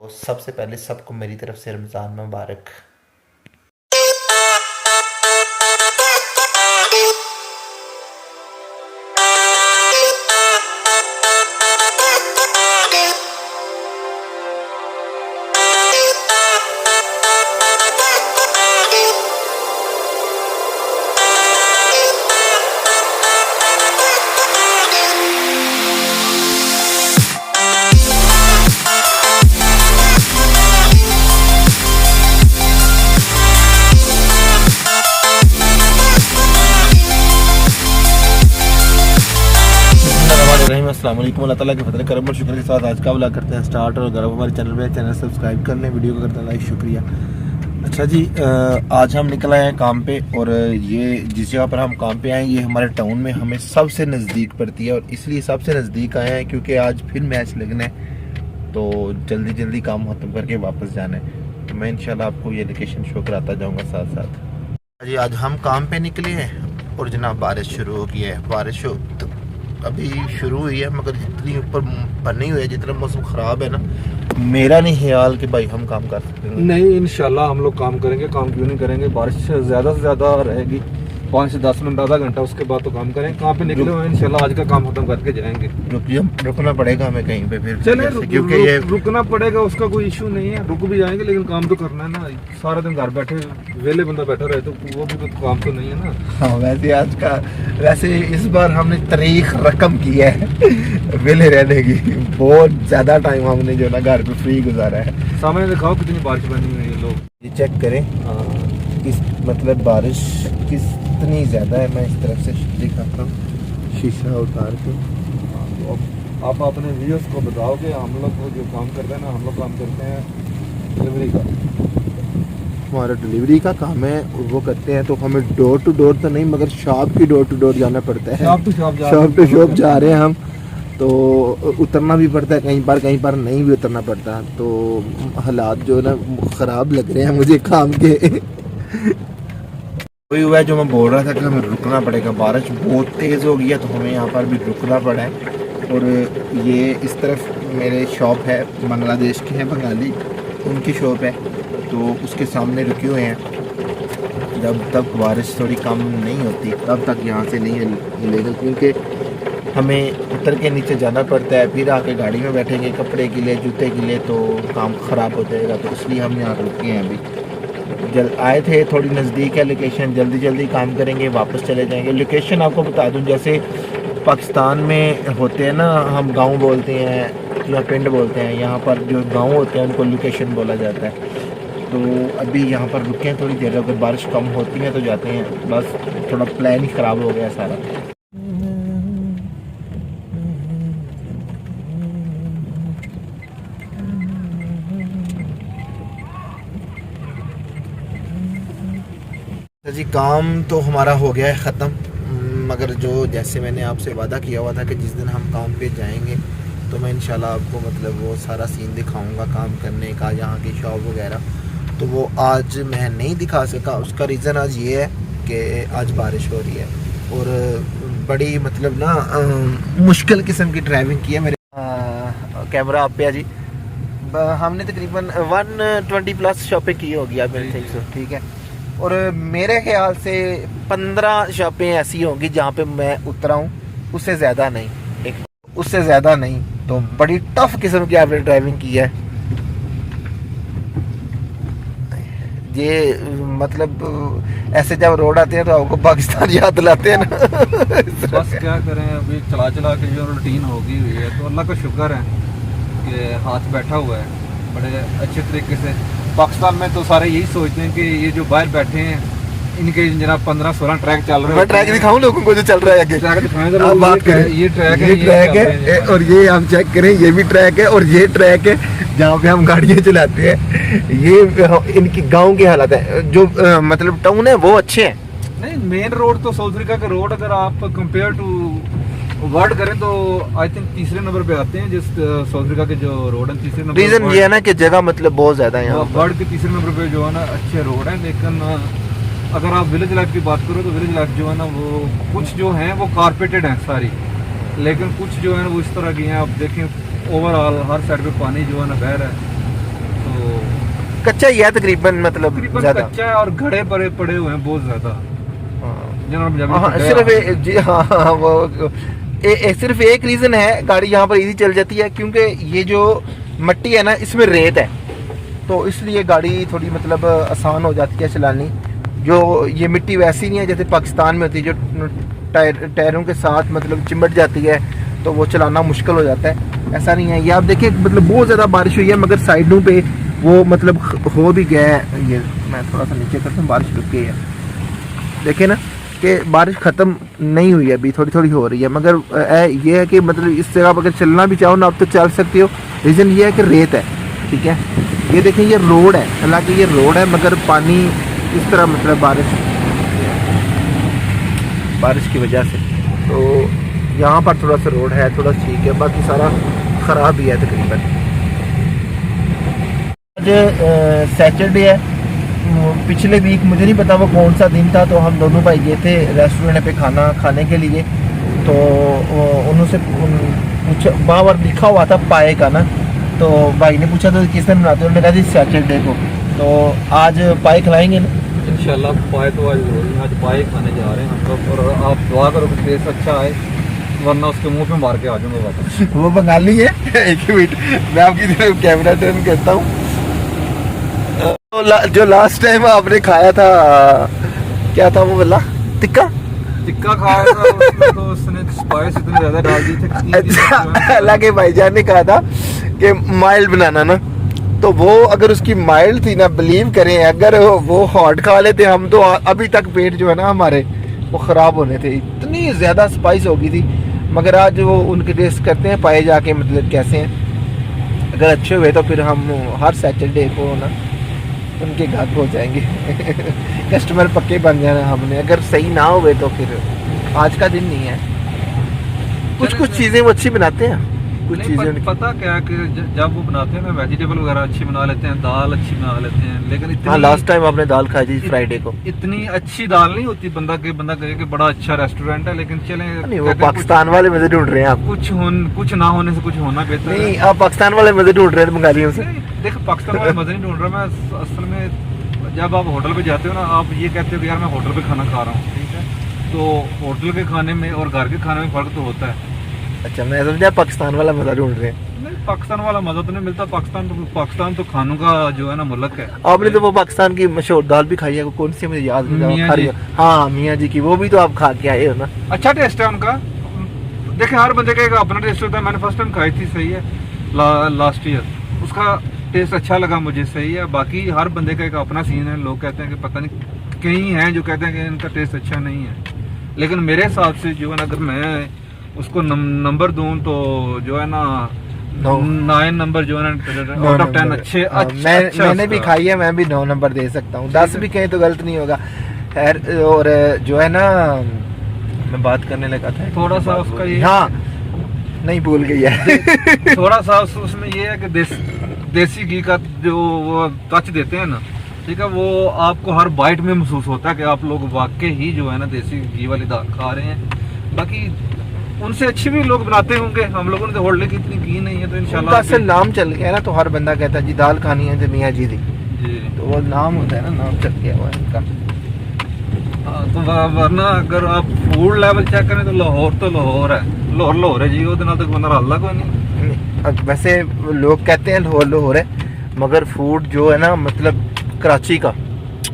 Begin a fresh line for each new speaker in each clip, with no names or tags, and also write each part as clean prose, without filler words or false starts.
तो सबसे पहले सबको मेरी तरफ से रमज़ान मुबारक। अस्सलाम वालेकुम, अल्लाह ताला के फजल करम और शुक्र के साथ आज का व्लॉग करते हैं स्टार्ट। और अगर आप हमारे चैनल सब्सक्राइब कर लें, वीडियो को करते हैं लाइक, शुक्रिया। अच्छा जी, आज हम निकल आए हैं काम पे और ये जिस जगह पर हम काम पे आए ये हमारे टाउन में हमें सबसे नज़दीक पड़ती है और इसलिए सबसे नज़दीक आए हैं क्योंकि आज फिर मैच लगना है, तो जल्दी जल्दी काम ख़त्म करके वापस जाना है। तो मैं इंशाल्लाह आपको ये लोकेशन शो कराता जाऊँगा साथ साथ। जी, आज हम काम पे निकले हैं और जनाब बारिश शुरू हो गई है। बारिश तो अभी शुरू हुई है मगर जितनी ऊपर पर नहीं हुई है, जितना मौसम ख़राब है ना, मेरा नहीं ख्याल कि भाई हम काम कर सकते हैं।
नहीं, इंशाल्लाह हम लोग काम करेंगे। काम क्यों नहीं करेंगे? बारिश ज़्यादा से ज़्यादा रहेगी 5 से 10 मिनट, आधा घंटा, उसके बाद तो काम करेंगे। कहाँ पे निकले हुए इंशाल्लाह आज का काम खत्म करके जाएंगे।
रुकना पड़ेगा हमें कहीं पे फिर
चले,
क्योंकि ये
रुकना पड़ेगा, उसका कोई इशू नहीं है। रुक भी जाएंगे लेकिन काम तो करना है ना। सारा दिन घर बैठे वेले बंदा बैठा रहे तो वो भी तो काम तो नहीं है ना।
हाँ, वैसे इस बार हमने तारीख रकम की है वेले रहने की। बहुत ज़्यादा टाइम हमने जो ना घर पे फ्री गुजारा है।
सामने दिखाओ कितनी बारिश बनी हुई है। लोग
ये चेक करें किस मतलब बारिश कितनी ज़्यादा है। मैं इस तरफ से दिखाता हूँ शीशा उतार के।
आप अपने व्यूअर्स को बताओ कि हम लोग जो काम करते हैं ना, हम लोग काम करते हैं डिलीवरी का।
हमारा डिलीवरी का काम है, वो करते हैं तो हमें डोर टू डोर तो नहीं मगर शॉप की डोर टू डोर जाना पड़ता है।
शॉप टू
शॉप जा रहे हैं हम, तो उतरना भी पड़ता है कहीं पर नहीं भी उतरना पड़ता। तो हालात जो है ना ख़राब लग रहे हैं मुझे काम के। वही हुआ है जो मैं बोल रहा था कि हमें रुकना पड़ेगा। बारिश बहुत तेज़ हो गई है तो हमें यहाँ पर भी रुकना पड़ा है। और ये इस तरफ मेरे शॉप है, बांग्लादेश के हैं बंगाली, उनकी शॉप है, तो उसके सामने रुके हुए हैं। जब तक बारिश थोड़ी कम नहीं होती तब तक यहाँ से नहीं हिलेगा, क्योंकि हमें उतर के नीचे जाना पड़ता है, फिर आके गाड़ी में बैठेंगे कपड़े के लिए, जूते के लिए, तो काम ख़राब हो जाएगा। तो इसलिए हम यहाँ रुके हैं। अभी आए थे, थोड़ी नज़दीक है लोकेशन, जल्दी जल्दी काम करेंगे वापस चले जाएंगे। लोकेशन आपको बता दूं, जैसे पाकिस्तान में होते हैं ना, हम गांव बोलते हैं या पिंड बोलते हैं, यहाँ पर जो गांव होते हैं उनको लोकेशन बोला जाता है। तो अभी यहाँ पर रुके हैं थोड़ी देर, अगर बारिश कम होती है तो जाते हैं। बस थोड़ा प्लान ही ख़राब हो गया सारा। जी, काम तो हमारा हो गया है ख़त्म, मगर जो जैसे मैंने आपसे वादा किया हुआ था कि जिस दिन हम काम पे जाएंगे तो मैं इंशाल्लाह आपको मतलब वो सारा सीन दिखाऊंगा काम करने का, यहाँ की शॉप वगैरह। तो वो आज मैं नहीं दिखा सका। उसका रीज़न आज ये है कि आज बारिश हो रही है और बड़ी मतलब ना मुश्किल किस्म की ड्राइविंग की है। मेरे कैमरा आप पे है जी। हमने तकरीबन 120 प्लस शॉपिंग की होगी आप मेरे थिंक सो, ठीक है। और मेरे ख्याल से 15 शॉपें ऐसी होंगी जहाँ पे मैं उतरा हूँ, उससे ज़्यादा नहीं, उससे ज़्यादा नहीं। तो बड़ी टफ किस्म की आपने ड्राइविंग की है। ये मतलब ऐसे जब रोड आते हैं तो आपको पाकिस्तान याद दिलाते हैं ना।
बस क्या करें, अभी चला चला के जो रूटीन हो गई हुई है, तो अल्लाह का शुक्र है कि हाथ बैठा हुआ है बड़े अच्छे तरीके से। पाकिस्तान में तो सारे यही सोचते हैं कि ये जो बाहर बैठे हैं इनके जनाब 15-16 ट्रैक चल रहे हैं।
मैं ट्रैक दिखाऊं लोगों को जो चल रहा है आगे?
आप बात करें, ये ट्रैक है
और ये हम चेक करें, ये भी ट्रैक है और ये ट्रैक है जहाँ पे हम गाड़ियाँ चलाते हैं। ये इनकी गांव की हालत है। जो मतलब टाउन है वो अच्छे हैं।
नहीं, मेन रोड तो साउथ अफ्रीका का रोड अगर आप कंपेयर टू वर्ल्ड करें तो आई थिंक तीसरे नंबर पे आते हैं। जिस साउथ अफ्रीका के जो रोड है तीसरे नंबर।
रीजन ये है ना कि जगह मतलब बहुत ज्यादा है यहाँ
वर्ल्ड के तीसरे नंबर पे जो है ना अच्छे रोड है। लेकिन अगर आप विलेज लाइफ की बात करो तो विलेज लाइफ जो है ना वो कुछ जो है वो कारपेटेड है सारी, लेकिन कुछ जो है ना वो इस तरह की हैं। आप देखें ओवरऑल हर साइड पे पानी जो है ना बह रहा है।
कच्चा ही है तकरीबन, मतलब
तकरीबन
ज्यादा।
कच्चा है और घड़े पड़े पड़े हुए हैं बहुत ज्यादा।
सिर्फ जी हाँ वो सिर्फ एक रीजन है गाड़ी यहाँ पर इजी चल जाती है, क्योंकि ये जो मट्टी है ना इसमें रेत है, तो इसलिए गाड़ी थोड़ी मतलब आसान हो जाती है चलानी। जो ये मिट्टी वैसी नहीं है जैसे पाकिस्तान में होती है, जो टायरों के साथ मतलब चिमट जाती है, तो वो चलाना मुश्किल हो जाता है। ऐसा नहीं है। ये आप देखिए मतलब बहुत ज़्यादा बारिश हुई है, मगर साइडों पे वो मतलब हो भी गया है। ये मैं थोड़ा सा नीचे करता हूँ, बारिश रुक गई है, देखिए ना कि बारिश ख़त्म नहीं हुई है, अभी थोड़ी थोड़ी हो रही है। मगर ये है कि मतलब इस जगह पर अगर चलना भी चाहो ना आप तो चल सकते हो। रीज़न ये है कि रेत है, ठीक है। ये देखें ये रोड है, हालांकि ये रोड है मगर पानी इस तरह मतलब बारिश की वजह से, तो यहाँ पर थोड़ा सा रोड है थोड़ा ठीक है, बाकी सारा ख़राब ही है तकरीबन। आज सैटरडे है, पिछले वीक मुझे नहीं पता वो कौन सा दिन था, तो हम दोनों भाई गए थे रेस्टोरेंट पे खाना खाने के लिए। तो उनसे कुछ वहाँ पर लिखा हुआ था पाए का ना, तो भाई ने पूछा तो किस दिन बनाते हो, उन्होंने कहा जी सैटरडे को। तो आज पाए खिलाएंगे ना
इंशाल्लाह। पाए तो आज पाए खाने जा रहे हैं हम लोग, और आप दुआ करो कि टेस्ट अच्छा आए, वरना उसके मुंह पे मार के आ जाऊंगा वापस।
वो बंगाली है। एक मिनट मैं आपकी तरफ कैमरा टर्न करता हूँ। जो लास्ट टाइम आपने खाया था क्या था वो वाला टिक्का
खाया था, उसमें तो उसने स्पाइस इतनी ज्यादा डाल दी थी।
अच्छा, हालांकि भाईजान ने कहा था कि माइल्ड बनाना ना, तो वो अगर उसकी माइल्ड थी ना, बिलीव करें अगर वो हॉट खा लेते हम तो अभी तक पेट जो है ना हमारे वो ख़राब होने थे, इतनी ज़्यादा स्पाइस हो गई थी। मगर आज वो उनके टेस्ट करते हैं पाए जाके मतलब कैसे हैं। अगर अच्छे हुए तो फिर हम हर सैटरडे को ना उनके घर हो जाएंगे। कस्टमर पक्के बन जाना हमने। अगर सही ना हुए तो फिर आज का दिन नहीं है। कुछ चीज़ें वो अच्छी बनाते हैं, कुछ चीज़ें
पता क्या है कि जब वो बनाते हैं ना वेजिटेबल वगैरह अच्छी बना लेते हैं, दाल अच्छी बना लेते हैं, लेकिन इतनी
हाँ लास्ट टाइम आपने दाल खाई थी फ्राइडे को,
इतनी अच्छी दाल नहीं होती। बंदा कहे कि बड़ा अच्छा रेस्टोरेंट है, लेकिन चले
नहीं वो पाकिस्तान वाले मजे ढूंढ रहे हैं आप।
कुछ ना होने से कुछ होना बेहतर है।
नहीं आप पाकिस्तान वाले मजे ढूंढ रहे हैं बंगालियों से।
देखो पाकिस्तान वाले मजे नहीं ढूंढ रहा मैं, असल में जब आप होटल पे जाते हो ना, आप ये कहते हो कि यार मैं होटल पे खाना खा रहा हूँ, ठीक है, तो होटल के खाने में और घर के खाने में फ़र्क तो होता है।
अच्छा मैं समझा पाकिस्तान वाला मजा ढूंढ रहे हैं।
नहीं पाकिस्तान वाला मजा तो नहीं मिलता। पाकिस्तान तो खानों का जो है ना मुल्क है।
आपने तो वो पाकिस्तान की मशहूर दाल भी खाई है, कौन सी मुझे याद नहीं। हाँ मियाँ जी की, वो भी तो आप खा के आए हो ना।
अच्छा टेस्ट है उनका। देखिए हर बंदे का अपना टेस्ट होता है। मैंने फर्स्ट टाइम खाई थी, सही है, लास्ट ईयर, उसका टेस्ट अच्छा लगा मुझे, सही है। बाकी हर बंदे का एक अपना सीन है। लोग कहते हैं कि पता नहीं, कई हैं जो कहते हैं कि इनका टेस्ट अच्छा नहीं है, लेकिन मेरे हिसाब से जो है ना, अगर मैं उसको नंबर दूं तो जो है ना 9 नंबर जो है ना आउट ऑफ 10 अच्छे।
मैंने भी खाई है, मैं भी 9 नंबर दे सकता हूँ। 10 भी कहीं तो गलत नहीं होगा। खैर और जो है ना मैं बात करने लगा था
थोड़ा सा उसका ये,
हाँ नहीं भूल गई है।
थोड़ा सा उसमें ये है कि देसी घी का जो वो टच देते हैं ना, ठीक है, वो आपको हर बाइट में महसूस होता है कि आप लोग वाकई ही जो है ना देसी घी वाली दाल खा रहे हैं। बाकी उनसे अच्छी भी लोग बनाते होंगे, हम लोगों ने तो होटल की इतनी घी नहीं है, तो इंशाल्लाह
असल नाम चल गया ना, तो हर बंदा कहता है जी दाल खानी है तो मियाँ जी दी
जी,
तो वो नाम होता है ना, नाम चल गया हुआ है इनका।
तो वरना अगर आप फूड लेवल चेक करें तो लाहौर है, लाहौर है जी, वो तो बंदा रल्ला कोई नहीं।
वैसे लोग कहते हैं लाहौर है, मगर फूड जो है ना मतलब कराची का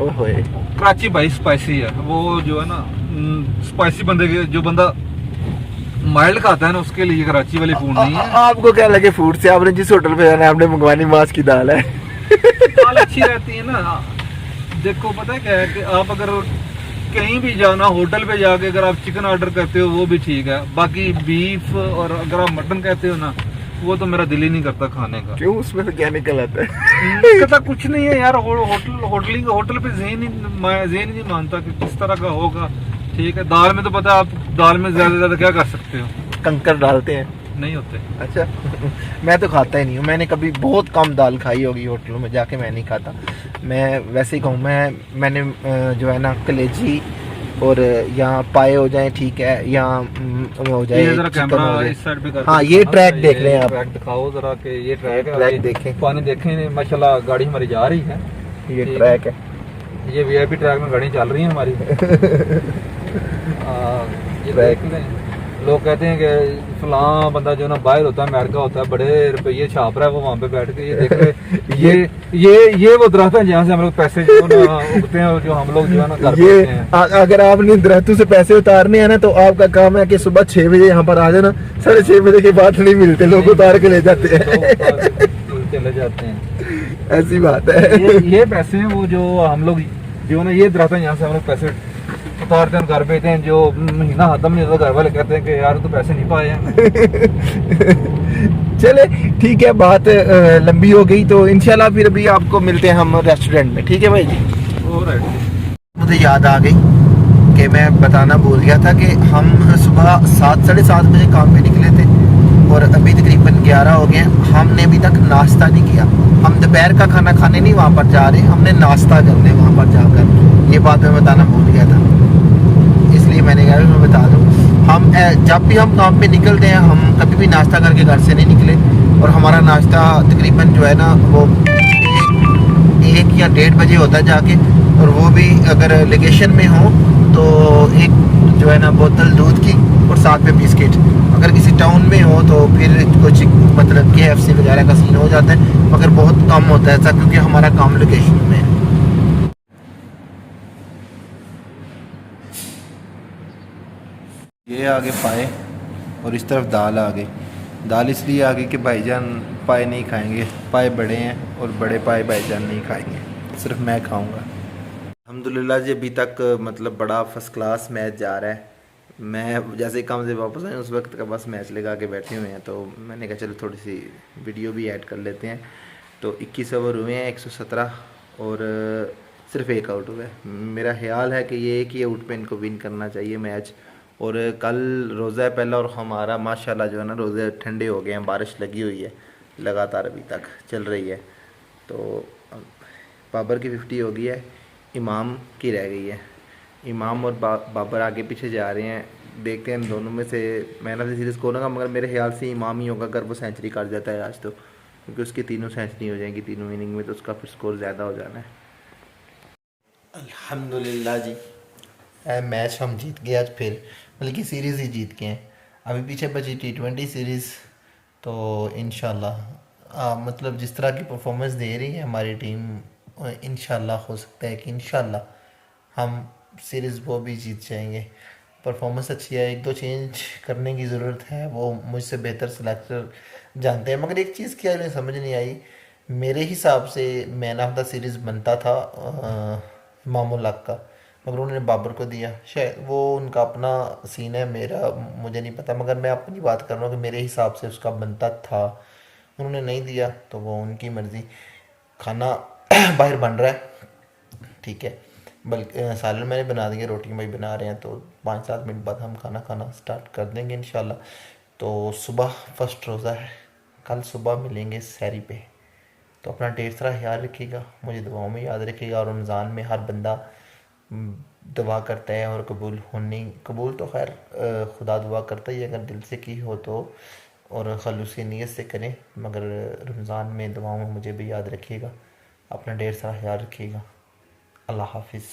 ओए
कराची भाई स्पाइसी है। वो जो है ना स्पाइसी बंदे के, जो बंदा माइल्ड खाता है ना, उसके लिए कराची वाली फूड नहीं है।
आपको क्या लगे फूड से? आपने जिस होटल पे जाना है आपने मंगवानी मांस की दाल है।
दाल अच्छी रहती है ना। देखो पता है क्या है कि आप अगर कहीं भी जाना, होटल पे जाके अगर आप चिकन ऑर्डर करते हो वो भी ठीक है, बाकी बीफ और अगर आप मटन कहते हो ना, वो तो मेरा दिल ही नहीं करता खाने का।
क्यों? उसमें तो क्या निकल आता है?
कहता कुछ नहीं है यार। होटल पे ज़हन ही नहीं मानता कि किस तरह का होगा। ठीक है, दाल में तो पता है, आप दाल में ज्यादा से ज्यादा क्या कर सकते हो?
कंकर डालते हैं,
नहीं होते।
अच्छा मैं तो खाता ही नहीं हूँ। मैंने कभी बहुत कम दाल खाई होगी होटलों में जाके, मैं नहीं खाता। मैं वैसे ही कहूँ, मैंने जो है ना कलेजी और यहाँ पाए हो जाए ठीक है, यहाँ हो जाए
ये जरा
चिकन
कैमरा
हो जाए।
इस साइड पे करके
हाँ ये
दिखाना,
ट्रैक
ये
देख रहे हैं आप,
ट्रैक दिखाओ जरा कि ये ट्रैक है।
ट्रैक
अभी
देखें,
पानी देखें माशाल्लाह, गाड़ी हमारी जा रही है,
ये
ठीक
ट्रैक है।
ये वीआईपी ट्रैक में गाड़ी चल रही है हमारी। ये
ट्रैक।
देख लें, लोग कहते हैं कि फलां बंदा जो ना बाहर होता है, अमेरिका होता है, बड़े रुपये छाप रहा है वो वहाँ पे बैठ के। ये देख ले, ये वो दरख्त है जहाँ से हम लोग पैसे जो ना उगते हैं और जो हम लोग जो है ना कर
ये
पाते हैं।
अगर आपने दरख्तों से पैसे उतारने हैं ना, तो आपका काम है कि सुबह 6 बजे यहाँ पर आ जाना, 6:30 बजे के बाद नहीं मिलते, लोग उतार के ले जाते हैं।
चले जाते हैं,
ऐसी बात है।
ये पैसे हैं वो जो हम लोग जो ना, ये दरख्त है यहाँ से हम लोग पैसे उतारते हैं, घर भेजते हैं। जो महीना खत्म नहीं होता घर वाले कहते हैं कि यार तो पैसे नहीं पाए हैं।
चले ठीक है, बात लंबी हो गई, तो इंशाल्लाह फिर भी आपको मिलते हैं हम रेस्टोरेंट में, ठीक है भाई जी।
ऑलराइट।
मुझे याद आ गई कि मैं बताना भूल गया था कि हम सुबह 7, 7:30 बजे काम पे निकले थे और अभी तकरीबन 11 हो गए हैं। हमने अभी तक नाश्ता नहीं किया। हम दोपहर का खाना खाने नहीं वहाँ पर जा रहे, हमने नाश्ता करने वहाँ पर जाकर। ये बात मैं बताना भूल गया था, इसलिए मैंने कहा मैं बता दूँ। हम जब भी हम काम पे निकलते हैं, हम कभी भी नाश्ता करके घर से नहीं निकले, और हमारा नाश्ता तकरीबन जो है ना वो 1 या 1:30 बजे होता है जाके, और वो भी अगर लोकेशन में हो तो एक जो है ना बोतल दूध की और साथ में बिस्किट। अगर किसी टाउन में हो तो फिर कुछ मतलब KFC वगैरह का सीन हो जाता है, मगर बहुत कम होता है ऐसा, क्योंकि हमारा काम लोकेशन में है। ये आगे पाए और इस तरफ दाल आ गई। दाल इसलिए आ गई कि भाईजान पाए नहीं खाएंगे, पाए बड़े हैं और बड़े पाए भाईजान नहीं खाएंगे, सिर्फ मैं खाऊंगा। अल्हम्दुलिल्लाह जी अभी तक मतलब बड़ा फर्स्ट क्लास मैच जा रहा है। मैं जैसे ही काम से वापस आए उस वक्त का बस मैच लगा के बैठे हुए हैं, तो मैंने कहा चलो थोड़ी सी वीडियो भी ऐड कर लेते हैं। तो 21 ओवर हुए हैं, 117, और सिर्फ 1 आउट हुआ है। मेरा ख्याल है कि ये एक ही आउट पे इनको विन करना चाहिए मैच। और कल रोज़ा है पहला, और हमारा माशाल्लाह जो है ना रोज़े ठंडे हो गए हैं, बारिश लगी हुई है लगातार अभी तक चल रही है। तो बाबर की 50 हो गई है, इमाम की रह गई है। इमाम और बाबर आगे पीछे जा रहे हैं, देखते हैं दोनों में से मैन ऑफ द सीरीज़ कौन होगा, मगर मेरे ख्याल से इमाम ही होगा अगर वो सेंचुरी कर जाता है आज तो, क्योंकि उसकी तीनों सेंचुरी हो जाएंगी तीनों इनिंग में, तो उसका फिर स्कोर ज़्यादा हो जाना है। अल्हम्दुलिल्लाह जी मैच हम जीत गए आज फिर, बल्कि सीरीज़ ही जीत गए हैं। अभी पीछे बची T20 सीरीज़, तो इंशाल्लाह मतलब जिस तरह की परफॉर्मेंस दे रही है हमारी टीम, इंशाल्लाह हो सकता है कि इंशाल्लाह हम सीरीज़ वो भी जीत जाएंगे। परफॉर्मेंस अच्छी है, 1-2 चेंज करने की ज़रूरत है, वो मुझसे बेहतर सिलेक्टर जानते हैं। मगर एक चीज़ की मुझे समझ नहीं आई, मेरे हिसाब से मैन ऑफ द सीरीज़ बनता था इमामुल हक का, मगर उन्होंने बाबर को दिया। शायद वो उनका अपना सीन है, मेरा मुझे नहीं पता, मगर मैं अपनी बात कर रहा हूँ कि मेरे हिसाब से उसका बनता था, उन्होंने नहीं दिया तो वो उनकी मर्ज़ी। खाना बाहर बन रहा है ठीक है, बल्कि सालन मैंने बना दिया, रोटी भाई बना रहे हैं, तो 5-7 मिनट बाद हम खाना खाना स्टार्ट कर देंगे इंशाल्लाह। तो सुबह फर्स्ट रोज़ा है, कल सुबह मिलेंगे सहरी पे। तो अपना ढेर सारा ख्याल रखिएगा, मुझे दुआओं में याद रखिएगा। और रमज़ान में हर बंदा दुआ करता है, और कबूल तो खैर खुदा दुआ करता ही है अगर दिल से की हो तो, और खलूसी नीयत से करें, मगर रमज़ान में दुआओं में मुझे भी याद रखिएगा। अपना ढेर सारा ख्याल रखिएगा। अल्लाह हाफिज़।